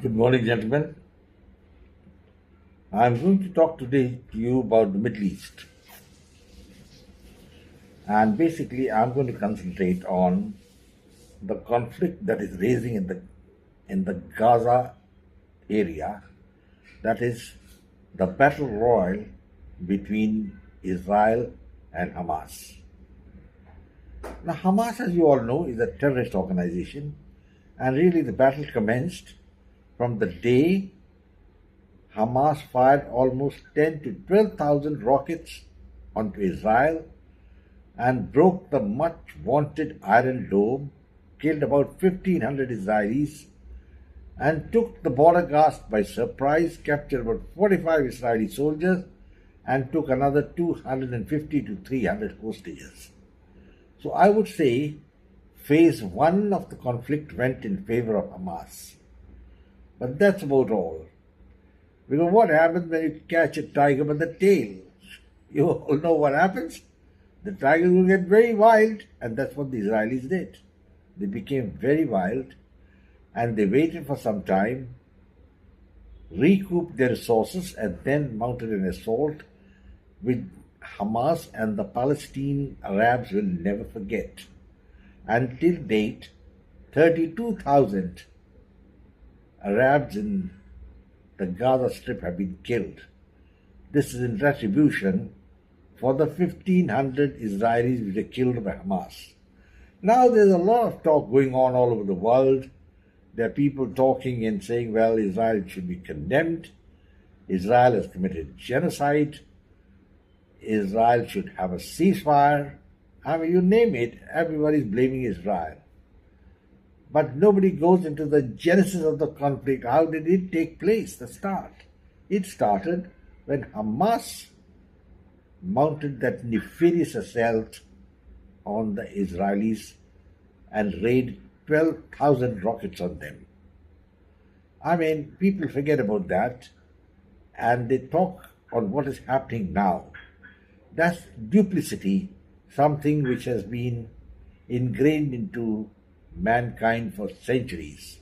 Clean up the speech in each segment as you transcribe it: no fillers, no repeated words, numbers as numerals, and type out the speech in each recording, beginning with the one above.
Good morning, gentlemen. I'm going to talk today to you about the Middle East. And basically, I'm going to concentrate on the conflict that is raising in the Gaza area, that is the battle royal between Israel and Hamas. Now, Hamas, as you all know, is a terrorist organization, and really the battle commenced from the day Hamas fired almost 10 to 12,000 rockets onto Israel and broke the much vaunted Iron Dome, killed about 1,500 Israelis, and took the border guard by surprise, captured about 45 Israeli soldiers, and took another 250 to 300 hostages. So I would say phase one of the conflict went in favor of Hamas. But that's about all. Because what happens when you catch a tiger by the tail? You all know what happens. The tiger will get very wild, and that's what the Israelis did. They became very wild, and they waited for some time, recouped their resources, and then mounted an assault which Hamas and the Palestinian Arabs will never forget. Until date, 32,000 Arabs in the Gaza Strip have been killed. This is in retribution for the 1,500 Israelis which were killed by Hamas. Now there's a lot of talk going on all over the world. There are people talking and saying, well, Israel should be condemned. Israel has committed genocide. Israel should have a ceasefire. I mean, you name it, everybody's blaming Israel. But nobody goes into the genesis of the conflict. How did it take place, the start? It started when Hamas mounted that nefarious assault on the Israelis and raided 12,000 rockets on them. I mean, people forget about that and they talk on what is happening now. That's duplicity, something which has been ingrained into mankind for centuries.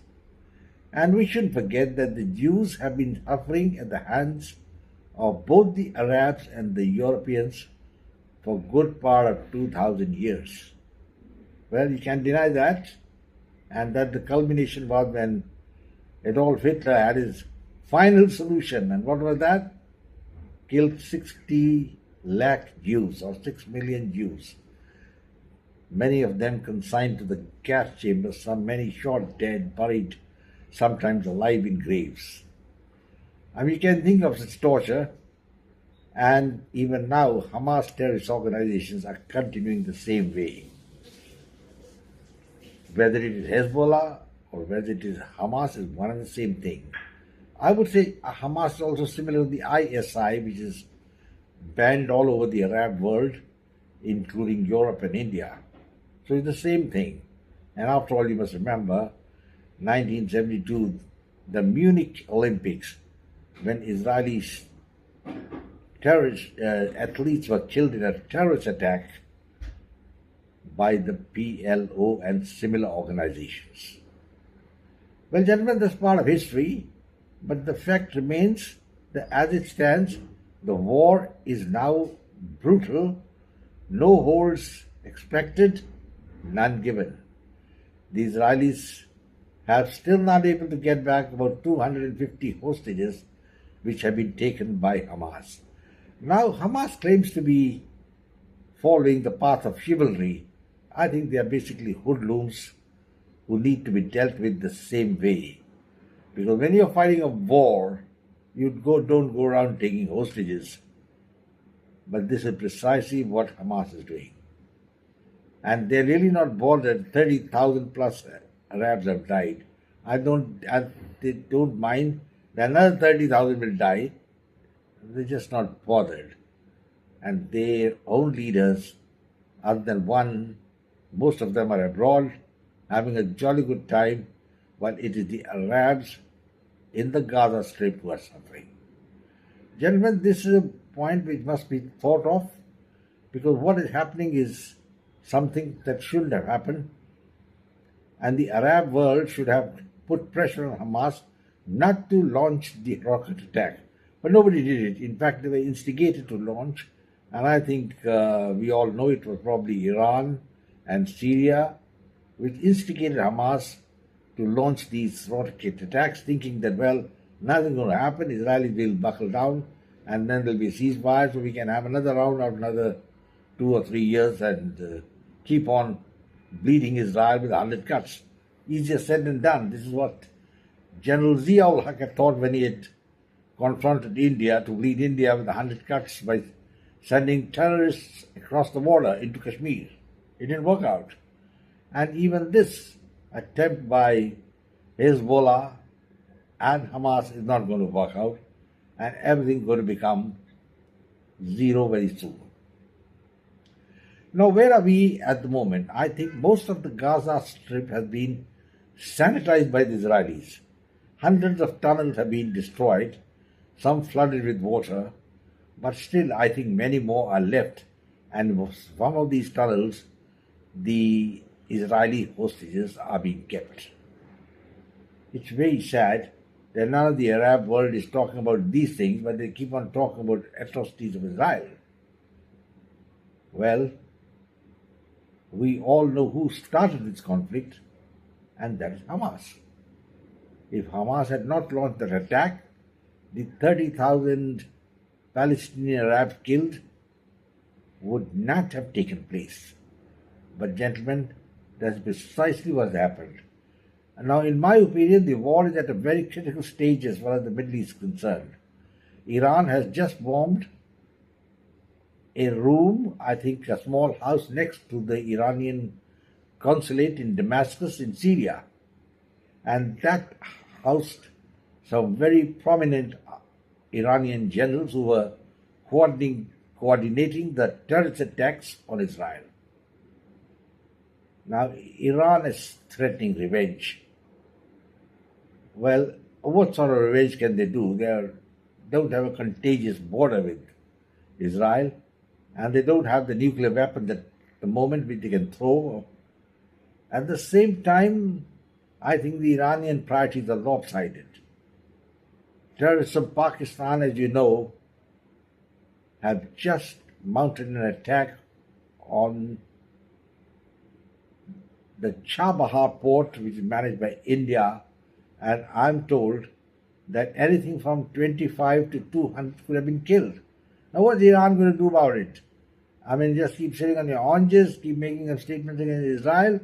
And we shouldn't forget that the Jews have been suffering at the hands of both the Arabs and the Europeans for a good part of 2,000 years. Well, you can't deny that. And that the culmination was when Adolf Hitler had his final solution. And what was that? Killed 60 lakh Jews or 6 million Jews. Many of them consigned to the gas chambers, many shot dead, buried, sometimes alive in graves. I mean, you can think of such torture, and even now, Hamas terrorist organizations are continuing the same way. Whether it is Hezbollah or whether it is Hamas, is one and the same thing. I would say Hamas is also similar to the ISI, which is banned all over the Arab world, including Europe and India. So it's the same thing. And after all, you must remember 1972, the Munich Olympics, when Israeli terrorist athletes were killed in a terrorist attack by the PLO and similar organizations. Well, gentlemen, that's part of history, but the fact remains that as it stands, the war is now brutal, no holds expected, none given. The Israelis have still not able to get back about 250 hostages which have been taken by Hamas. Now, Hamas claims to be following the path of chivalry. I think they are basically hoodlums who need to be dealt with the same way. Because when you're fighting a war, don't go around taking hostages. But this is precisely what Hamas is doing. And they're really not bothered. 30,000 plus Arabs have died. They don't mind that another 30,000 will die. They're just not bothered. And their own leaders, other than one, most of them are abroad, having a jolly good time, while it is the Arabs in the Gaza Strip who are suffering. Gentlemen, this is a point which must be thought of, because what is happening is something that shouldn't have happened, and the Arab world should have put pressure on Hamas not to launch the rocket attack. But nobody did it. In fact, they were instigated to launch, and I think we all know it was probably Iran and Syria which instigated Hamas to launch these rocket attacks, thinking that, well, nothing's going to happen, Israelis will buckle down, and then there'll be a ceasefire, so we can have another round of another 2 or 3 years and keep on bleeding Israel with 100 cuts. Easier said than done. This is what General Zia-ul Haq had thought when he had confronted India to bleed India with 100 cuts by sending terrorists across the border into Kashmir. It didn't work out. And even this attempt by Hezbollah and Hamas is not going to work out, and everything's going to become zero very soon. Now, where are we at the moment? I think most of the Gaza Strip has been sanitized by the Israelis. Hundreds of tunnels have been destroyed, some flooded with water, but still I think many more are left. And some of these tunnels, the Israeli hostages are being kept. It's very sad that none of the Arab world is talking about these things, but they keep on talking about atrocities of Israel. Well, we all know who started this conflict, and that is Hamas. If Hamas had not launched that attack, the 30,000 Palestinian Arabs killed would not have taken place. But gentlemen, that's precisely what happened. And now, in my opinion, the war is at a very critical stage as far as the Middle East is concerned. Iran has just bombed a room, I think a small house next to the Iranian consulate in Damascus in Syria. And that housed some very prominent Iranian generals who were coordinating the terrorist attacks on Israel. Now, Iran is threatening revenge. Well, what sort of revenge can they do? They don't have a contagious border with Israel, and they don't have the nuclear weapon at the moment which they can throw. At the same time, I think the Iranian priorities are lopsided. Terrorists from Pakistan, as you know, have just mounted an attack on the Chabahar port, which is managed by India, and I'm told that anything from 25 to 200 could have been killed. Now, what's Iran going to do about it? I mean, just keep sitting on your oranges, keep making a statement against Israel,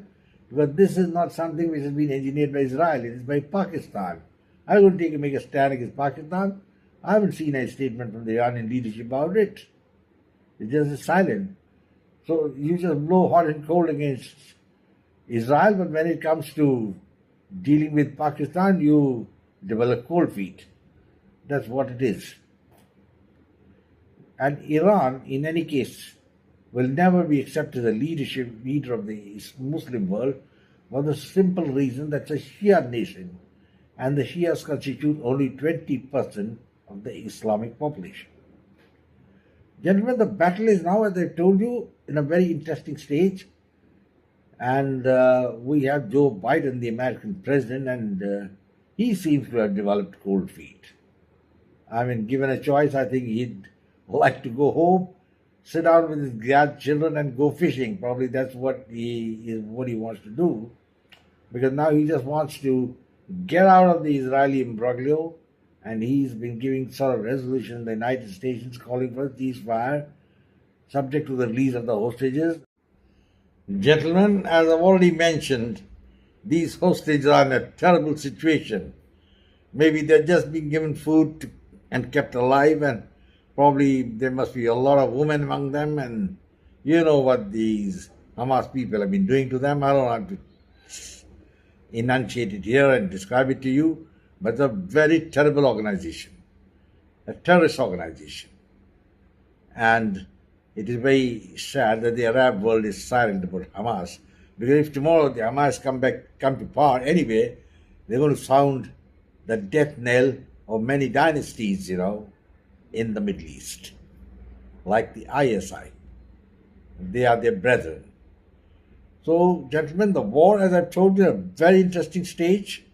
because this is not something which has been engineered by Israel, it is by Pakistan. I'm going to make a stand against Pakistan. I haven't seen a statement from the Iranian leadership about it. It's just silent. So you just blow hot and cold against Israel, but when it comes to dealing with Pakistan, you develop cold feet. That's what it is. And Iran, in any case, will never be accepted as a leader of the Muslim world for the simple reason that it's a Shia nation, and the Shias constitute only 20% of the Islamic population. Gentlemen, the battle is now, as I told you, in a very interesting stage. And we have Joe Biden, the American president, and he seems to have developed cold feet. I mean, given a choice, I think he'd like to go home, sit down with his grandchildren, and go fishing. Probably that's what he wants to do, because now he just wants to get out of the Israeli imbroglio, and he's been giving sort of resolution in the United States calling for a ceasefire, subject to the release of the hostages. Gentlemen, as I've already mentioned, these hostages are in a terrible situation. Maybe they're just being given food and kept alive, and probably there must be a lot of women among them, and you know what these Hamas people have been doing to them. I don't have to enunciate it here and describe it to you, but it's a very terrible organization, a terrorist organization. And it is very sad that the Arab world is silent about Hamas, because if tomorrow the Hamas come to power anyway, they're going to sound the death knell of many dynasties, in the Middle East, like the ISI. They are their brethren. So, gentlemen, the war, as I've told you, a very interesting stage.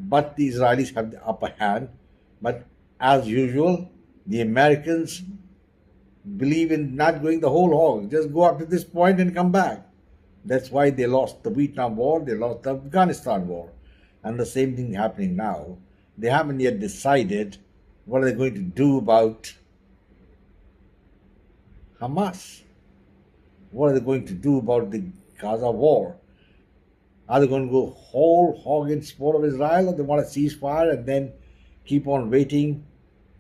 but the Israelis have the upper hand. But as usual, the Americans believe in not going the whole hog, just go up to this point and come back. That's why they lost the Vietnam War, they lost the Afghanistan War. And the same thing happening now. They haven't yet decided what are they going to do about Hamas. What are they going to do about the Gaza war? Are they going to go whole hog in support of Israel, or they want a ceasefire and then keep on waiting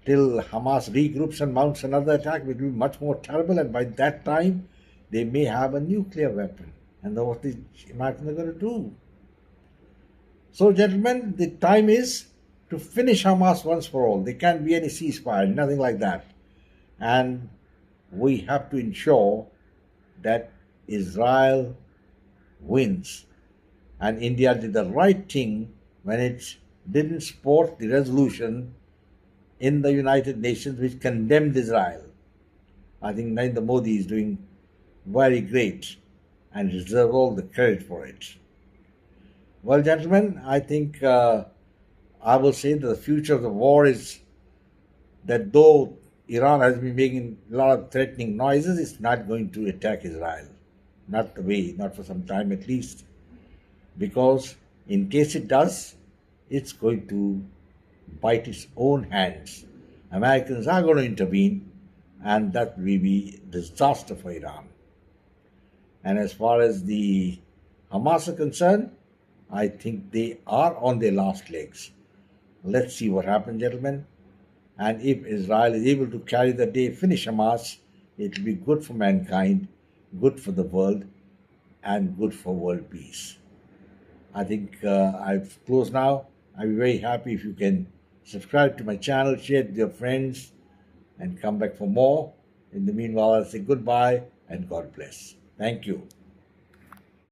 till Hamas regroups and mounts another attack, which will be much more terrible, and by that time they may have a nuclear weapon. And then what the Americans are going to do? So, gentlemen, the time is to finish Hamas once for all. There can't be any ceasefire, nothing like that. And we have to ensure that Israel wins. And India did the right thing when it didn't support the resolution in the United Nations which condemned Israel. I think Narendra Modi is doing very great and deserves all the credit for it. Well, gentlemen, I think I will say that the future of the war is that though Iran has been making a lot of threatening noises, it's not going to attack Israel. Not the way, not for some time at least. Because in case it does, it's going to bite its own hands. Americans are going to intervene, and that will be disaster for Iran. And as far as the Hamas are concerned, I think they are on their last legs. Let's see what happens, gentlemen. And if Israel is able to carry the day, finish Hamas, it will be good for mankind, good for the world, and good for world peace. I think I've closed now. I'll be very happy if you can subscribe to my channel, share it with your friends, and come back for more. In the meanwhile, I'll say goodbye and God bless. Thank you.